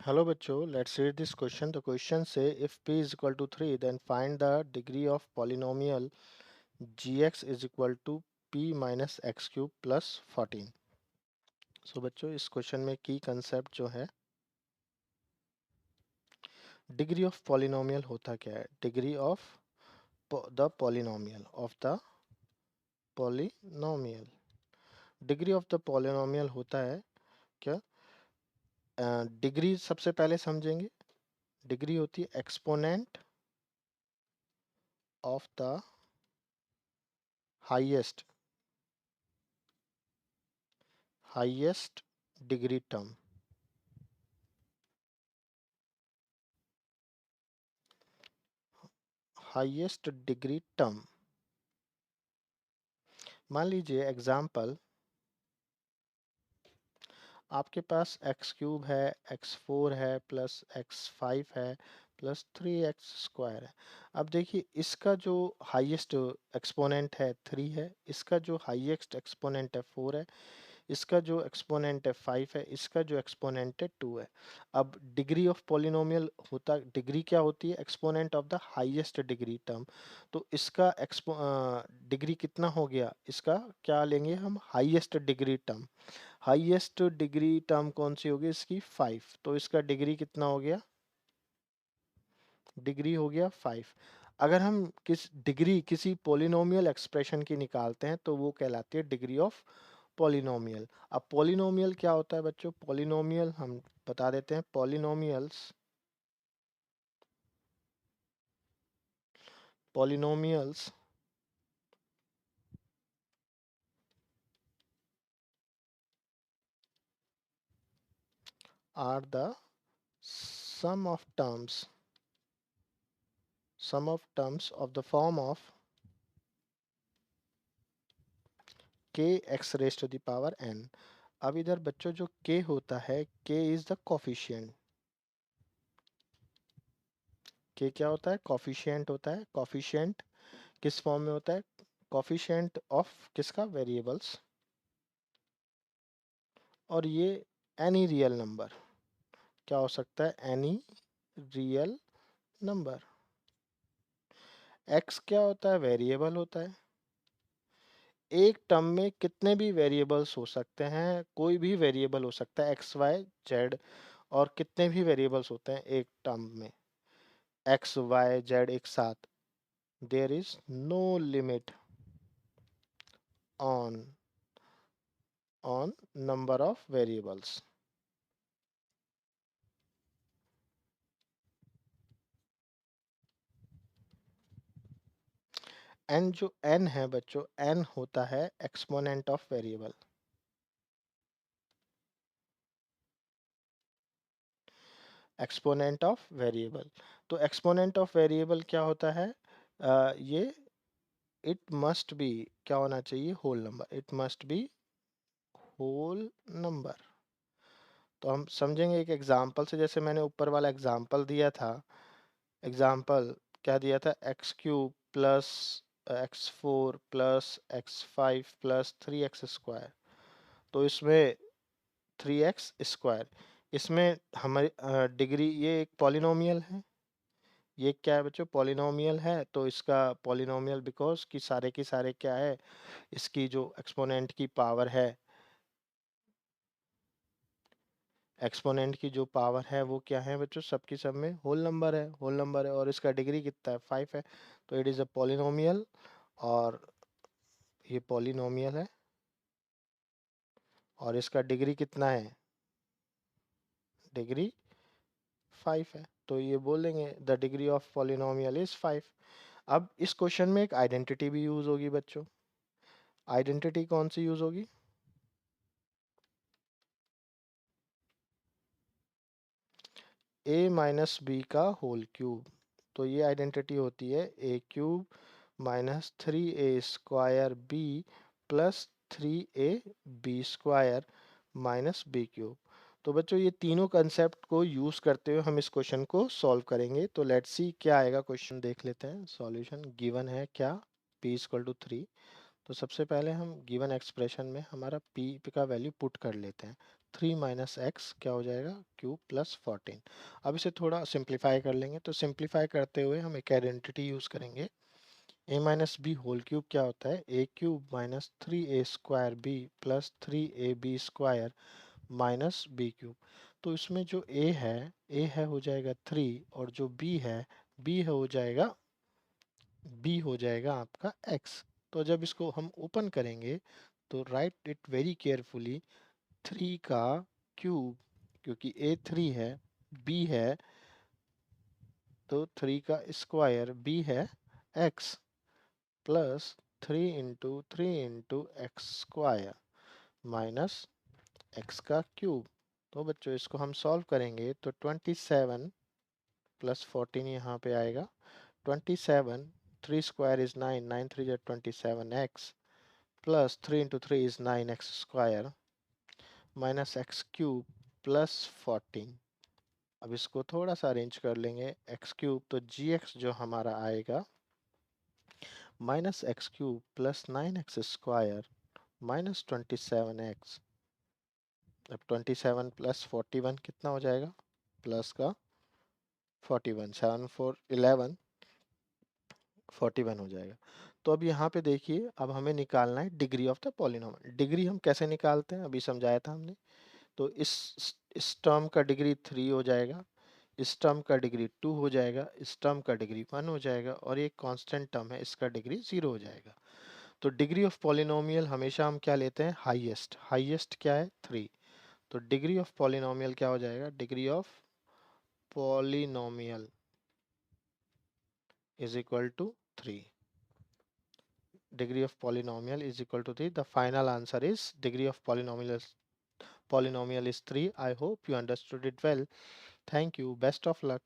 Hello बच्चों, let's read this question. The question say if p is equal to 3 then find the degree of polynomial gx is equal to p minus x cube plus 14. So बच्चों इस question में की concept जो है degree of polynomial होता क्या है. Degree of the polynomial degree of the polynomial होता है क्या. डिग्री सबसे पहले समझेंगे. डिग्री होती है exponent of the highest degree term. Highest degree term. मान लीजिए एग्जाम्पल आपके पास एक्स क्यूब है, एक्स फोर है, प्लस एक्स फाइव है, प्लस थ्री एक्स स्क्वायर है. अब देखिए इसका जो हाईएस्ट एक्सपोनेंट है थ्री है, इसका जो हाईएस्ट एक्सपोनेंट है फोर है, इसका जो एक्सपोनेंट है फाइव है, इसका जो एक्सपोनेंट है टू है. अब डिग्री ऑफ पॉलिनोमियल होता, डिग्री क्या होती है, exponent of the highest degree term. तो इसका डिग्री कितना हो गया, इसका क्या लेंगे हम, highest degree term. Highest degree term कौन सी होगी इसकी, फाइव. तो इसका डिग्री कितना हो गया, डिग्री हो गया फाइव. अगर हम किसी पॉलिनोमियल एक्सप्रेशन की निकालते हैं तो वो कहलाती है डिग्री ऑफ पॉलिनोमियल. अब पॉलिनोमियल क्या होता है बच्चों, पॉलिनोमियल हम बता देते हैं. Polynomials are the sum of terms of the form of k x raised to the power n. अब इधर बच्चों जो k होता है, k is the coefficient. k क्या होता है, कोफिशिएंट होता है. कोफिशिएंट किस फॉर्म में होता है, कोफिशिएंट ऑफ किसका, वेरिएबल्स. और ये एनी रियल नंबर, क्या हो सकता है, एनी रियल नंबर. x क्या होता है, वेरिएबल होता है. एक टर्म में कितने भी वेरिएबल्स हो सकते हैं, कोई भी वेरिएबल हो सकता है, एक्स वाई जेड. और कितने भी वेरिएबल्स होते हैं एक टर्म में, एक्स वाई जेड एक साथ. There is no limit on number of variables. N जो एन है बच्चों, एन होता है exponent of variable. Exponent of variable. तो एक्सपोनेंट ऑफ वेरिएबल क्या होता है, ये इट मस्ट बी, क्या होना चाहिए, whole number. It must be whole number. तो हम समझेंगे एक एग्जांपल से. जैसे मैंने ऊपर वाला एग्जांपल दिया था, एग्जांपल क्या दिया था, x cube plus x four plus x five plus three x square. तो इसमें थ्री एक्स स्क्वायर, इसमें हमारी डिग्री, ये एक पॉलिनोमियल है. ये क्या है बच्चों, पॉलिनोमियल है. तो इसका पॉलिनोमियल बिकॉज कि सारे के सारे क्या है, इसकी जो एक्सपोनेंट की पावर है, एक्सपोनेंट की जो पावर है वो क्या है बच्चों, सबकी सब में होल नंबर है, होल नंबर है. और इसका डिग्री कितना है, फाइव है. तो इट इज़ अ पॉलिनोमियल. और ये पॉलिनोमियल है और इसका डिग्री कितना है, डिग्री फाइव है. तो ये बोलेंगे the degree of polynomial is five. अब इस क्वेश्चन में एक आइडेंटिटी भी यूज होगी बच्चों. आइडेंटिटी कौन सी यूज होगी, ए माइनस बी का होल क्यूब. तो ये आइडेंटिटी होती है a cube minus three a square b plus three a b square minus b cube. तो बच्चों ये तीनों कंसेप्ट को यूज़ करते हुए हम इस क्वेश्चन को सॉल्व करेंगे. तो लेट्स सी क्या आएगा. क्वेश्चन देख लेते हैं. सॉल्यूशन गिवन है क्या, p इक्वल टू थ्री. तो सबसे पहले हम गिवन एक्सप्रेशन में हमारा p का वैल्यू पुट कर लेते हैं. 3 माइनस एक्स क्या हो जाएगा, क्यूब प्लस 14। अब इसे थोड़ा सिंप्लीफाई कर लेंगे, तो सिंप्लीफाई करते हुए हम एक आइडेंटिटी यूज़ करेंगे। A minus b whole cube क्या होता है, a cube minus 3a² b plus 3ab square minus b cube. तो इसमें जो ए है हो जाएगा 3, और जो बी है हो जाएगा आपका एक्स। तो जब इसको हम ओपन करेंगे तो राइट इट वेरी केयरफुली, 3 का क्यूब, क्योंकि ए 3 है, बी है, तो 3 का स्क्वायर, बी है x, plus 3 into x square minus x का क्यूब। तो बच्चों इसको हम सॉल्व करेंगे तो 27 प्लस 14 यहाँ पे आएगा। 27, 3 स्क्वायर इज 9, 9 3 जा 27x, plus 3 into 3 is 9x square minus x cube plus 14। अब इसको थोड़ा सा अरेंज कर लेंगे, एक्स क्यूब तो जी एक्स जो हमारा आएगा minus x cube plus 9x square minus 27x। अब 27 प्लस 41 कितना हो जाएगा, प्लस का 41, 7 4 11, 41 हो जाएगा। तो अब यहाँ पे देखिए, अब हमें निकालना है degree of the polynomial. Degree हम कैसे निकालते हैं अभी समझाया था हमने। तो इस टर्म का डिग्री 3 हो जाएगा, इस टर्म का डिग्री 2 हो जाएगा, इस टर्म का डिग्री 1 हो जाएगा, और एक कांस्टेंट टर्म है इसका डिग्री 0 हो जाएगा। तो डिग्री ऑफ पॉलिनोमियल हमेशा हम क्या लेते हैं, हाईएस्ट। हाईएस्ट क्या है, 3। तो डिग्री ऑफ पॉलिनोमियल क्या हो जाएगा, degree of polynomial is equal to 3। Degree of polynomial is equal to 3. The final answer is degree of polynomial is 3. I hope you understood it well. Thank you. Best of luck.